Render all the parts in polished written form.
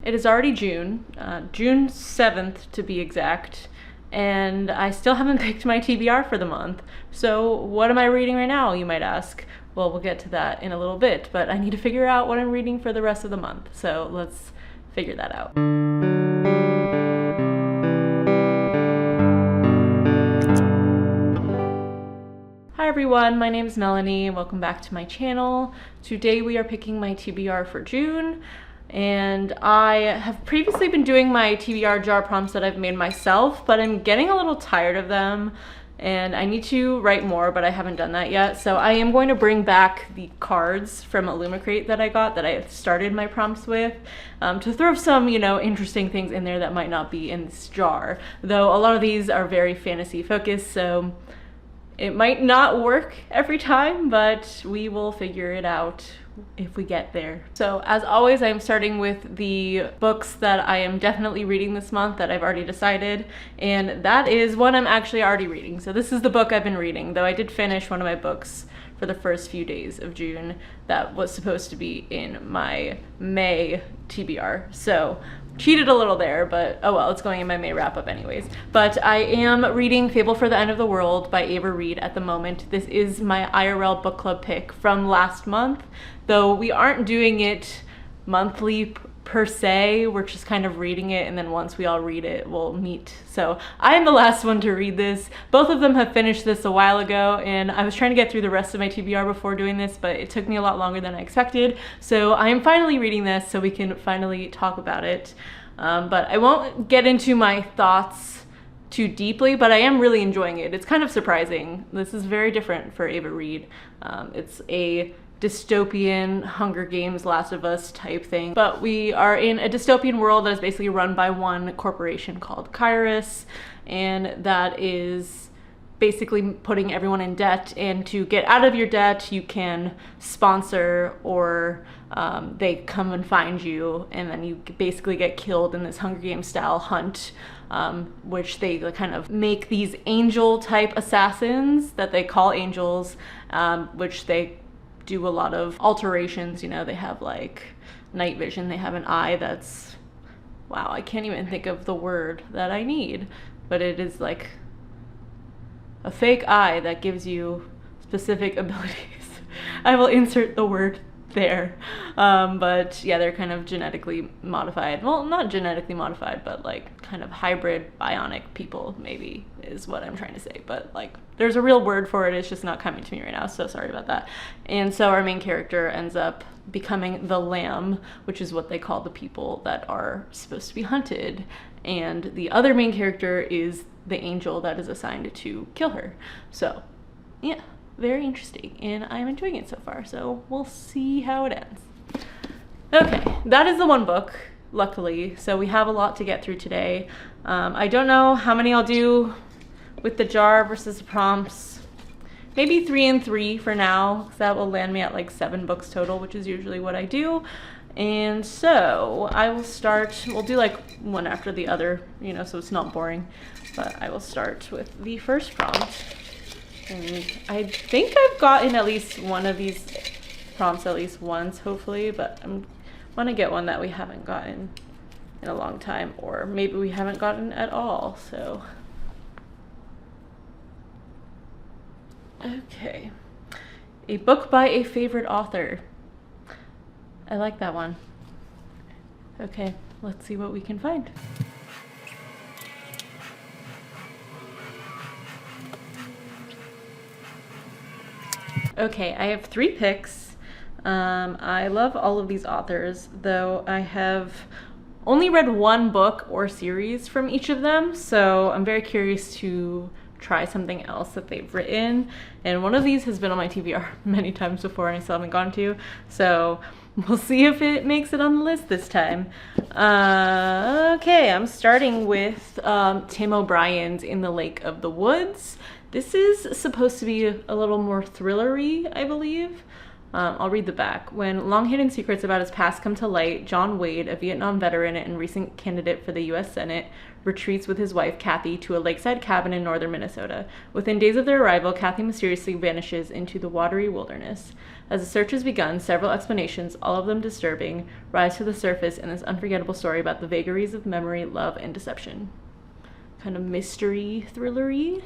It is already June, June 7th to be exact, and I still haven't picked my TBR for the month. So what am I reading right now, you might ask? Well, we'll get to that in a little bit, but I need to figure out what I'm reading for the rest of the month. So let's figure that out. Hi everyone, my name is Melanie and welcome back to my channel. Today we are picking my TBR for June, and I have previously been doing my TBR jar prompts that I've made myself, but I'm getting a little tired of them and I need to write more, but I haven't done that yet. So I am going to bring back the cards from Illumicrate that I got, that I started my prompts with, to throw some, interesting things in there that might not be in this jar. Though a lot of these are very fantasy focused, so it might not work every time, but we will figure it out if we get there. So as always, I'm starting with the books that I am definitely reading this month that I've already decided, and that is one I'm actually already reading. So this is the book I've been reading, though I did finish one of my books for the first few days of June that was supposed to be in my May TBR. So cheated a little there, but oh well, it's going in my May wrap up anyways. But I am reading Fable for the End of the World by Ava Reid at the moment. This is my IRL book club pick from last month, though we aren't doing it monthly per se. We're just kind of reading it, and then once we all read it, we'll meet. So I am the last one to read this. Both of them have finished this a while ago, and I was trying to get through the rest of my TBR before doing this, but it took me a lot longer than I expected. So I am finally reading this so we can finally talk about it. But I won't get into my thoughts too deeply, but I am really enjoying it. It's kind of surprising. This is very different for Ava Reid. It's a dystopian Hunger Games, Last of Us type thing, but we are in a dystopian world that is basically run by one corporation called Kairos, and that is basically putting everyone in debt, and to get out of your debt you can sponsor, or they come and find you, and then you basically get killed in this Hunger Games style hunt, which they kind of make these angel type assassins that they call angels, which they do a lot of alterations. They have like night vision, they have an eye that's, wow, I can't even think of the word that I need, but it is like a fake eye that gives you specific abilities. I will insert the word there. But yeah, they're kind of genetically modified. Well, not genetically modified, but like kind of hybrid bionic people, maybe, is what I'm trying to say. But like, there's a real word for it, it's just not coming to me right now, so sorry about that. And so our main character ends up becoming the Lamb, which is what they call the people that are supposed to be hunted. And the other main character is the angel that is assigned to kill her. So yeah, very interesting, and I'm enjoying it so far, so we'll see how it ends. Okay, that is the one book, luckily, so we have a lot to get through today. I don't know how many I'll do with the jar versus the prompts. Maybe 3 and 3 for now, because that will land me at like 7 books total, which is usually what I do. And so I will start, we'll do like one after the other, so it's not boring, but I will start with the first prompt. And I think I've gotten at least one of these prompts at least once, hopefully, but I want to get one that we haven't gotten in a long time, or maybe we haven't gotten at all, so. Okay. A book by a favorite author. I like that one. Okay, let's see what we can find. Okay, I have 3 picks. I love all of these authors, though I have only read one book or series from each of them, so I'm very curious to try something else that they've written. And one of these has been on my TBR many times before and I still haven't gone to, so we'll see if it makes it on the list this time. Okay, I'm starting with Tim O'Brien's In the Lake of the Woods. This is supposed to be a little more thrillery, I believe. I'll read the back. When long-hidden secrets about his past come to light, John Wade, a Vietnam veteran and recent candidate for the U.S. Senate, retreats with his wife, Kathy, to a lakeside cabin in northern Minnesota. Within days of their arrival, Kathy mysteriously vanishes into the watery wilderness. As the search has begun, several explanations, all of them disturbing, rise to the surface in this unforgettable story about the vagaries of memory, love, and deception. Kind of mystery thrillery.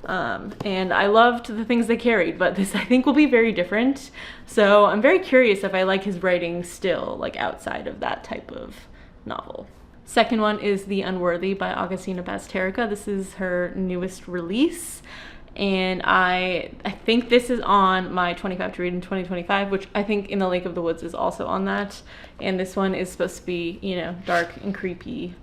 And I loved the things they carried, but this I think will be very different. So I'm very curious if I like his writing still, like outside of that type of novel. Second one is The Unworthy by Agustina Bazterrica. This is her newest release. And I think this is on my 25 to read in 2025, which I think In the Lake of the Woods is also on that. And this one is supposed to be, you know, dark and creepy.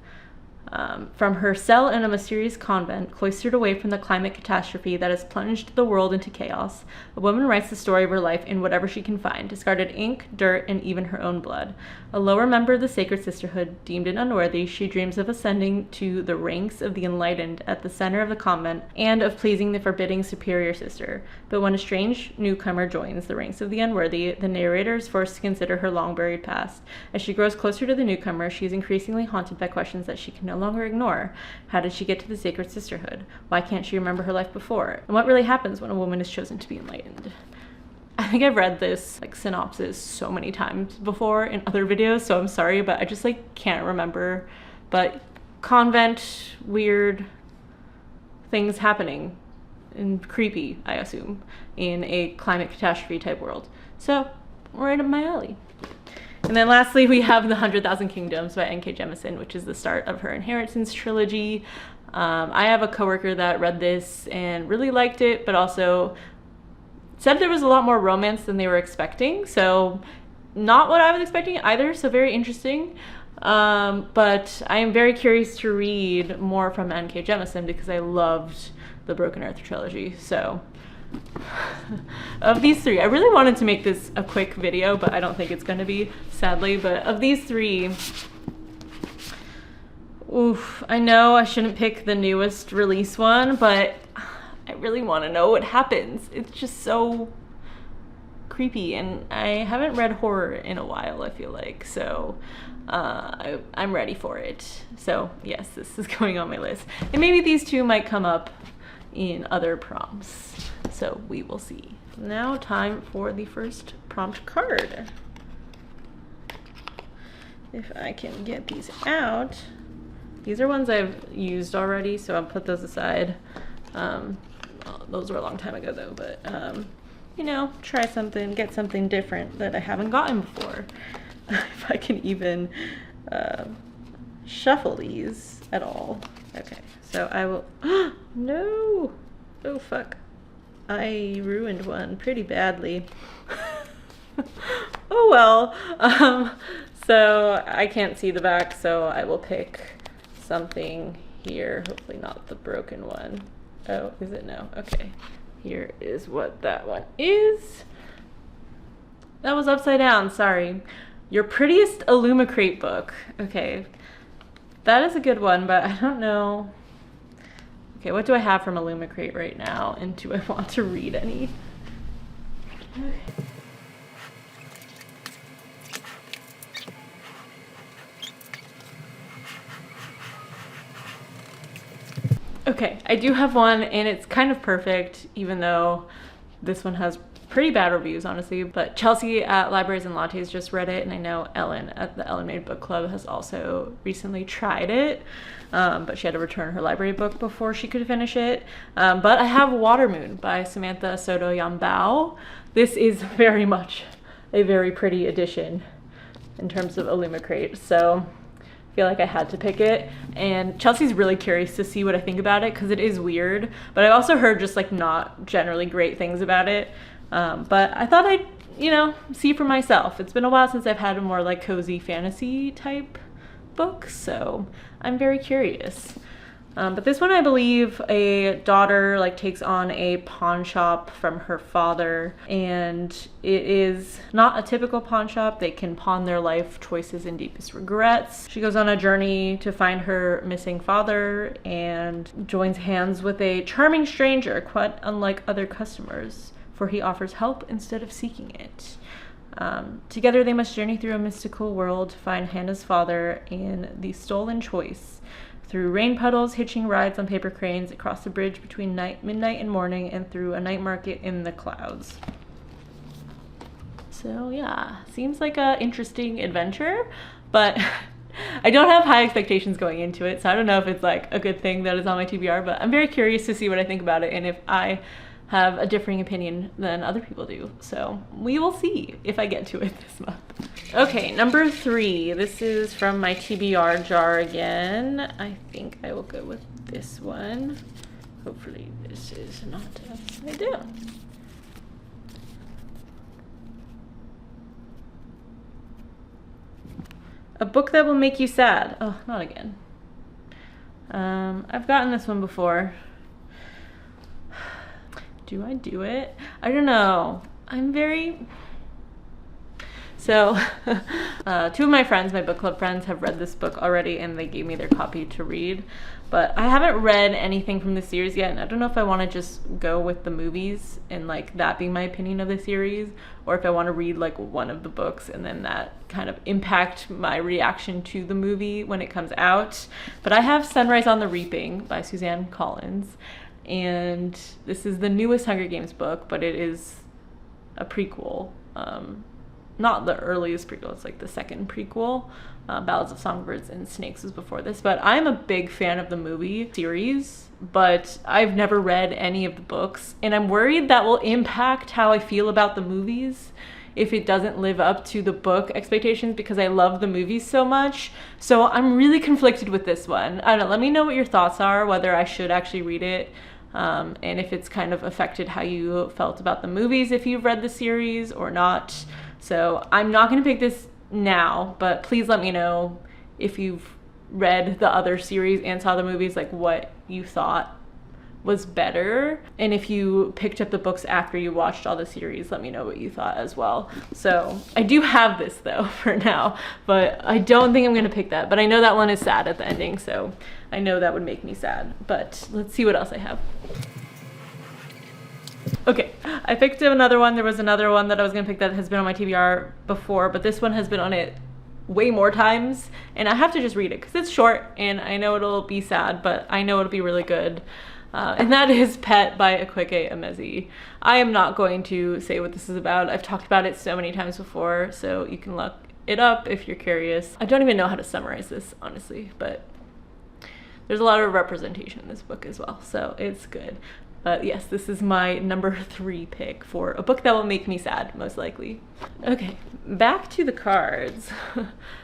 From her cell in a mysterious convent, cloistered away from the climate catastrophe that has plunged the world into chaos, a woman writes the story of her life in whatever she can find, discarded ink, dirt, and even her own blood. A lower member of the Sacred Sisterhood, deemed an unworthy, she dreams of ascending to the ranks of the enlightened at the center of the convent and of pleasing the forbidding superior sister. But when a strange newcomer joins the ranks of the unworthy, the narrator is forced to consider her long-buried past. As she grows closer to the newcomer, she is increasingly haunted by questions that she can no longer ignore. How did she get to the Sacred Sisterhood? Why can't she remember her life before? And what really happens when a woman is chosen to be enlightened? I think I've read this like synopsis so many times before in other videos, so I'm sorry, but I just like can't remember. But convent, weird things happening, and creepy, I assume, in a climate catastrophe type world. So right up my alley. And then lastly, we have The 100,000 Kingdoms by N.K. Jemisin, which is the start of her Inheritance trilogy. I have a coworker that read this and really liked it, but also said there was a lot more romance than they were expecting. So not what I was expecting either, so very interesting. But I am very curious to read more from N.K. Jemisin because I loved the Broken Earth trilogy. So of these three, I really wanted to make this a quick video, but I don't think it's going to be, sadly. But of these three, oof, I know I shouldn't pick the newest release one, but I really want to know what happens. It's just so creepy, and I haven't read horror in a while, I feel like, so I'm ready for it. So yes, this is going on my list, and maybe these two might come up in other prompts, so we will see. Now time for the first prompt card. If I can get these out. These are ones I've used already, so I'll put those aside. Well, those were a long time ago though, but you know, try something, get something different that I haven't gotten before. If I can even shuffle these at all. Okay, so I will, no, oh fuck. I ruined one pretty badly. Oh well. So I can't see the back, so I will pick something here, hopefully not the broken one. Oh, is it? No. Okay. Here is what that one is. That was upside down, sorry. Your Prettiest Illumicrate book. Okay. That is a good one, but I don't know. Okay, what do I have from Illumicrate right now? And do I want to read any? Okay. Okay, I do have one, and it's kind of perfect, even though this one has pretty bad reviews, honestly. But Chelsea at Libraries and Lattes just read it, and I know Ellen at the Ellen Made Book Club has also recently tried it, but she had to return her library book before she could finish it. But I have Watermoon by Samantha Soto Yambao. This is very much a very pretty edition in terms of Illumicrate, so feel like I had to pick it. And Chelsea's really curious to see what I think about it because it is weird, but I've also heard just like not generally great things about it. But I thought I'd, you know, see for myself. It's been a while since I've had a more like cozy fantasy type book, so I'm very curious. But this one, I believe a daughter like takes on a pawn shop from her father, and it is not a typical pawn shop. They can pawn their life choices and deepest regrets. She goes on a journey to find her missing father and joins hands with a charming stranger, quite unlike other customers, for he offers help instead of seeking it. Together they must journey through a mystical world to find Hannah's father and the stolen choice, through rain puddles, hitching rides on paper cranes, across the bridge between midnight and morning, and through a night market in the clouds. So yeah, seems like a interesting adventure, but I don't have high expectations going into it, so I don't know if it's like a good thing that it's on my TBR, but I'm very curious to see what I think about it and if I have a differing opinion than other people do. So we will see if I get to it this month. Okay, number 3. This is from my TBR jar again. I think I will go with this one. Hopefully this is not upside down. A book that will make you sad. Oh, not again. I've gotten this one before. Do I do it? I don't know. So, 2 of my friends, my book club friends, have read this book already and they gave me their copy to read. But I haven't read anything from the series yet, and I don't know if I want to just go with the movies and like that being my opinion of the series, or if I want to read like one of the books and then that kind of impact my reaction to the movie when it comes out. But I have Sunrise on the Reaping by Suzanne Collins, and this is the newest Hunger Games book, but it is a prequel. Not the earliest prequel, it's like the second prequel. Ballads of Songbirds and Snakes was before this, but I'm a big fan of the movie series, but I've never read any of the books, and I'm worried that will impact how I feel about the movies if it doesn't live up to the book expectations, because I love the movies so much. So I'm really conflicted with this one. I don't know, let me know what your thoughts are, whether I should actually read it, and if it's kind of affected how you felt about the movies if you've read the series or not. So I'm not going to pick this now, but please let me know if you've read the other series and saw the movies, like what you thought was better. And if you picked up the books after you watched all the series, let me know what you thought as well. So I do have this though for now, but I don't think I'm going to pick that. But I know that one is sad at the ending, so I know that would make me sad. But let's see what else I have. Okay, I picked another one. There was another one that I was gonna pick that has been on my TBR before, but this one has been on it way more times, and I have to just read it because it's short and I know it'll be sad, but I know it'll be really good. And that is Pet by Akwaeke Emezi. I am not going to say what this is about. I've talked about it so many times before, so you can look it up if you're curious. I don't even know how to summarize this, honestly, but there's a lot of representation in this book as well, so it's good. But yes, this is my number 3 pick for a book that will make me sad, most likely. Okay, back to the cards.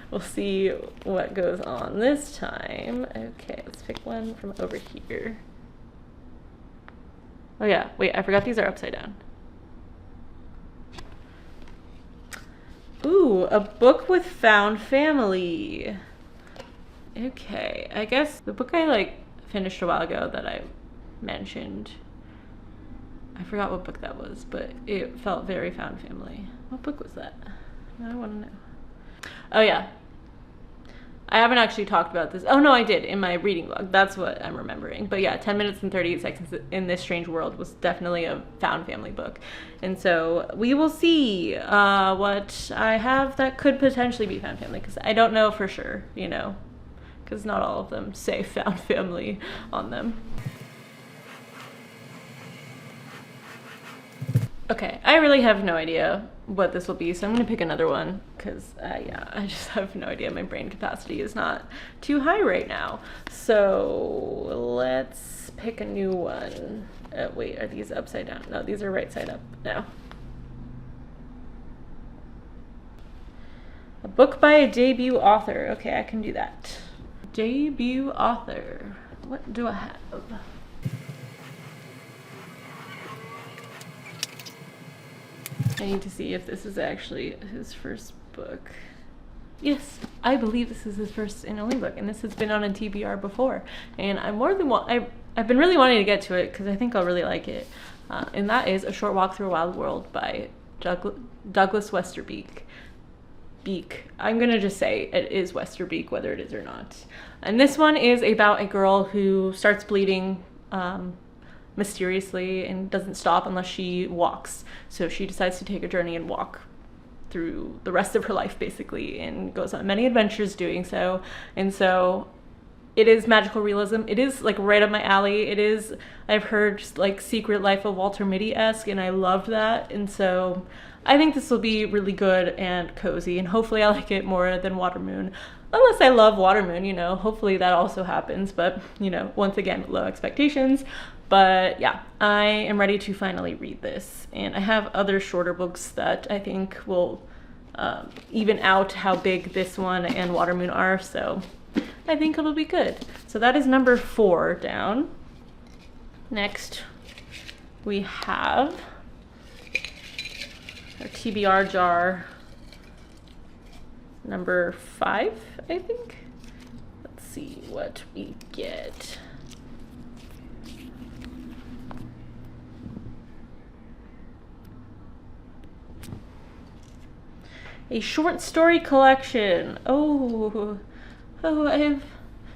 We'll see what goes on this time. Okay, let's pick one from over here. Oh yeah, wait, I forgot these are upside down. Ooh, a book with found family. Okay, I guess the book I finished a while ago that I mentioned, I forgot what book that was, but it felt very found family. What book was that? I want to know. Oh yeah, I haven't actually talked about this. Oh no, I did in my reading vlog. That's what I'm remembering. But yeah, 10 minutes and 38 seconds in This Strange World was definitely a found family book. And so we will see what I have that could potentially be found family, because I don't know for sure, you know, because not all of them say found family on them. Okay, I really have no idea what this will be, so I'm gonna pick another one because yeah, I just have no idea. My brain capacity is not too high right now. So let's pick a new one. Wait, are these upside down? No, these are right side up now. A book by a debut author. Okay, I can do that. Debut author. What do I have? I need to see if this is actually his first book. Yes, I believe this is his first and only book, and this has been on a TBR before. And I've been really wanting to get to it because I think I'll really like it. And that is A Short Walk Through a Wild World by Douglas Westerbeek. I'm gonna just say it is Westerbeek, whether it is or not. And this one is about a girl who starts bleeding mysteriously and doesn't stop unless she walks. So she decides to take a journey and walk through the rest of her life basically, and goes on many adventures doing so. And so it is magical realism. It is like right up my alley. It is, I've heard, just like Secret Life of Walter Mitty-esque, and I loved that. And so I think this will be really good and cozy, and hopefully I like it more than Watermoon. Unless I love Watermoon, you know, hopefully that also happens. But, you know, once again, low expectations. But yeah, I am ready to finally read this. And I have other shorter books that I think will even out how big this one and Watermoon are. So I think it'll be good. So that is number 4 down. Next, we have our TBR jar number 5, I think. Let's see what we get. A short story collection. Oh, I have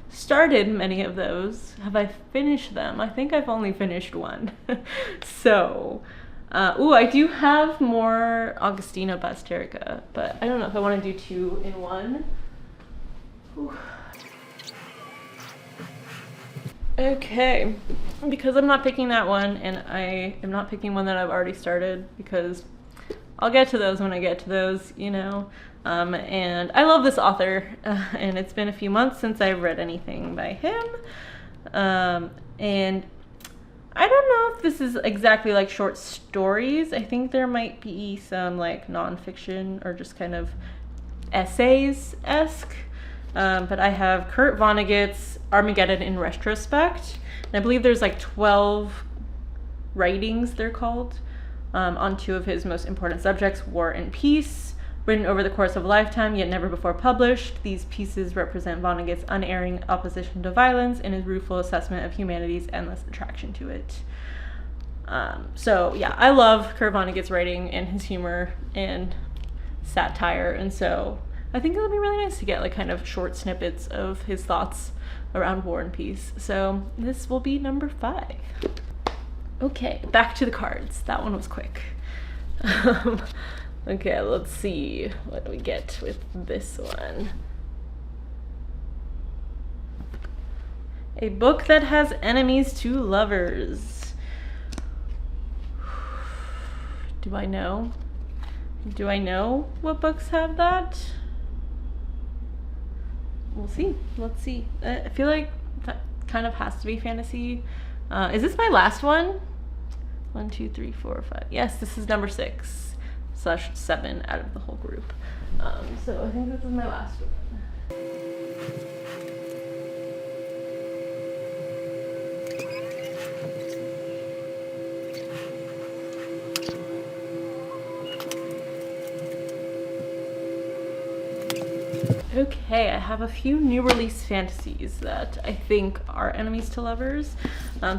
started many of those. Have I finished them? I think I've only finished one. So, I do have more Augustina Basterica, but I don't know if I want to do 2 in 1. Ooh. Okay, because I'm not picking that one, and I am not picking one that I've already started, because I'll get to those when I get to those, you know. And I love this author, and it's been a few months since I've read anything by him. And I don't know if this is exactly like short stories. I think there might be some like nonfiction or just kind of essays-esque. But I have Kurt Vonnegut's Armageddon in Retrospect. And I believe there's like 12 writings, they're called, on 2 of his most important subjects, war and peace. Written over the course of a lifetime, yet never before published, these pieces represent Vonnegut's unerring opposition to violence and his rueful assessment of humanity's endless attraction to it. So yeah, I love Kurt Vonnegut's writing and his humor and satire, and so I think it'll be really nice to get like kind of short snippets of his thoughts around war and peace. So this will be number 5. Okay, back to the cards. That one was quick. Okay, let's see what do we get with this one. A book that has enemies to lovers. Do I know? Do I know what books have that? We'll see. Let's see. I feel like that kind of has to be fantasy. Is this my last one? 1, 2, 3, 4, 5. Yes, this is number 6/7 out of the whole group. So I think this is my last one. Okay, I have a few new release fantasies that I think are enemies to lovers.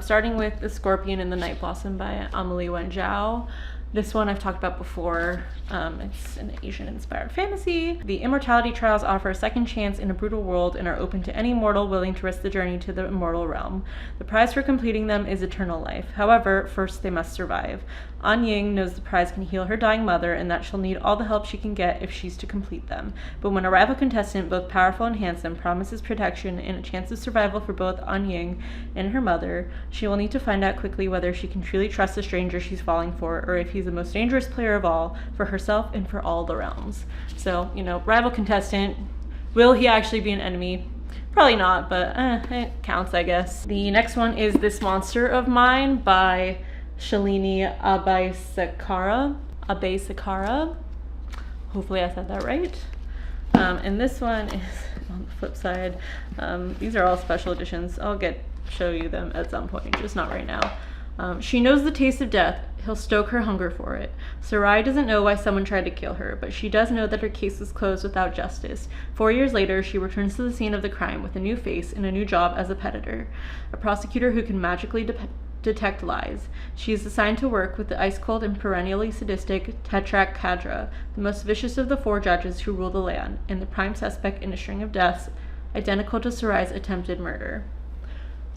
Starting with The Scorpion and the Night Blossom by Amelie Wen Zhao. This one I've talked about before. It's an Asian-inspired fantasy. The immortality trials offer a second chance in a brutal world and are open to any mortal willing to risk the journey to the immortal realm. The prize for completing them is eternal life. However, first they must survive. An Ying knows the prize can heal her dying mother and that she'll need all the help she can get if she's to complete them. But when a rival contestant, both powerful and handsome, promises protection and a chance of survival for both An Ying and her mother, she will need to find out quickly whether she can truly trust the stranger she's falling for, or if he's the most dangerous player of all, for herself and for all the realms. So, you know, rival contestant, will he actually be an enemy? Probably not, but it counts, I guess. The next one is This Monster of Mine by Shalini Abeysakara. Hopefully I said that right. And this one is on the flip side. These are all special editions. I'll show you them at some point, just not right now. She knows the taste of death. He'll stoke her hunger for it. Sarai doesn't know why someone tried to kill her, but she does know that her case was closed without justice. 4 years later, she returns to the scene of the crime with a new face and a new job as a peditor, a prosecutor who can magically detect lies. She is assigned to work with the ice-cold and perennially sadistic Tetrak Kadra, the most vicious of the 4 judges who rule the land, and the prime suspect in a string of deaths identical to Sarai's attempted murder.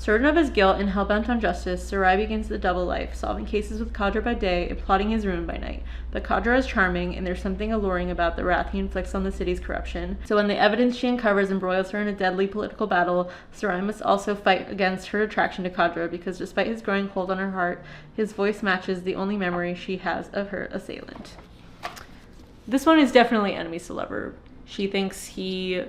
Certain of his guilt and hell-bent on justice, Sarai begins the double life, solving cases with Kadra by day and plotting his ruin by night. But Kadra is charming, and there's something alluring about the wrath he inflicts on the city's corruption. So when the evidence she uncovers embroils her in a deadly political battle, Sarai must also fight against her attraction to Kadra, because despite his growing hold on her heart, his voice matches the only memory she has of her assailant. This one is definitely enemies to lover. She thinks he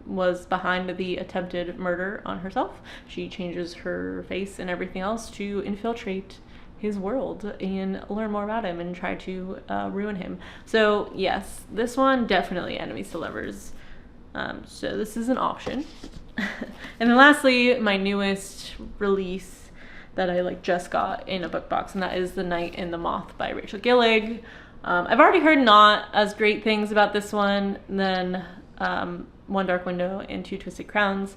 was behind the attempted murder on herself. She changes her face and everything else to infiltrate his world and learn more about him and try to ruin him. So yes, this one definitely enemies to lovers. So this is an option. And then lastly, my newest release that I just got in a book box, and that is The Night and the Moth by Rachel Gillig. I've already heard not as great things about this one than One Dark Window and Two Twisted Crowns,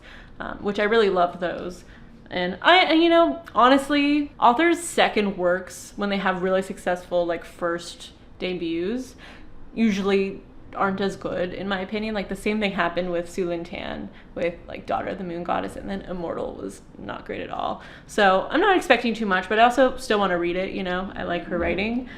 which I really loved those. And honestly, authors' second works, when they have really successful first debuts, usually aren't as good, in my opinion. The same thing happened with Su Lin Tan with Daughter of the Moon Goddess, and then Immortal was not great at all. So I'm not expecting too much, but I also still want to read it. I like her writing.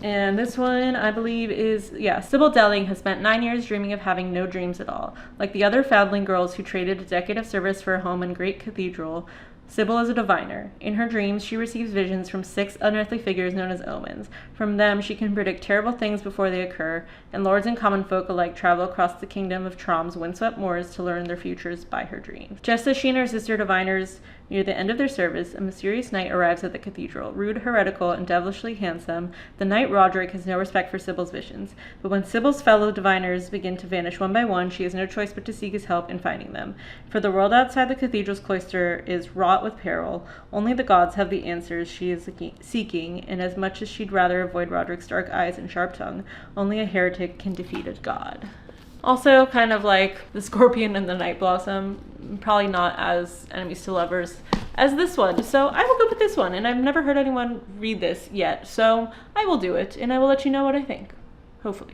And this one, I believe, is, Sybil Delling has spent 9 years dreaming of having no dreams at all. Like the other foundling girls who traded a decade of service for a home in Great Cathedral, Sybil is a diviner. In her dreams, she receives visions from 6 unearthly figures known as omens. From them, she can predict terrible things before they occur, and lords and common folk alike travel across the kingdom of Trom's windswept moors to learn their futures by her dreams. Just as she and her sister diviners near the end of their service, a mysterious knight arrives at the cathedral. Rude, heretical, and devilishly handsome, the knight Roderick has no respect for Sybil's visions. But when Sybil's fellow diviners begin to vanish one by one, she has no choice but to seek his help in finding them. For the world outside the cathedral's cloister is wrought with peril. Only the gods have the answers she is seeking, and as much as she'd rather avoid Roderick's dark eyes and sharp tongue, only a heretic can defeat a god. Also, kind of like The Scorpion and the Night Blossom, probably not as enemies to lovers as this one. So I will go with this one, and I've never heard anyone read this yet, so I will do it, and I will let you know what I think. Hopefully.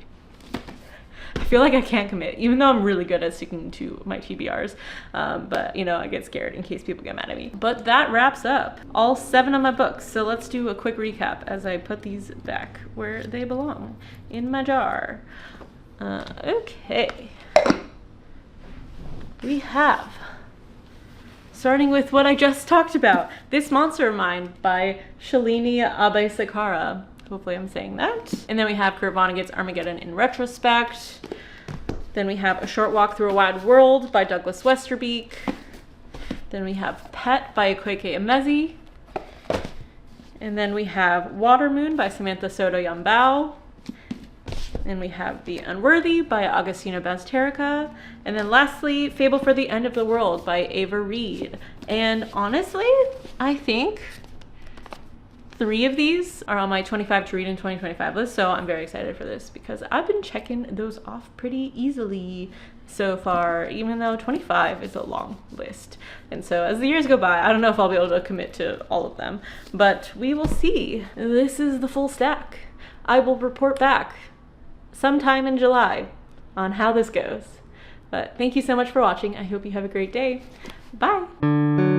I feel like I can't commit, even though I'm really good at sticking to my TBRs. But, I get scared in case people get mad at me. But that wraps up all 7 of my books. So let's do a quick recap as I put these back where they belong, in my jar. Okay. We have, starting with what I just talked about, This Monster of Mine by Shalini Abeysekara. Hopefully I'm saying that. And then we have Kurt Vonnegut's Armageddon in Retrospect. Then we have A Short Walk Through a Wide World by Douglas Westerbeek. Then we have Pet by Akwaeke Emezi. And then we have Water Moon by Samantha Soto Yambao. And we have The Unworthy by Agostina Bazterrica. And then lastly, Fable for the End of the World by Ava Reed. And honestly, I think 3 of these are on my 25 to read in 2025 list, so I'm very excited for this because I've been checking those off pretty easily so far, even though 25 is a long list. And so as the years go by, I don't know if I'll be able to commit to all of them, but we will see. This is the full stack. I will report back sometime in July on how this goes. But thank you so much for watching. I hope you have a great day. Bye.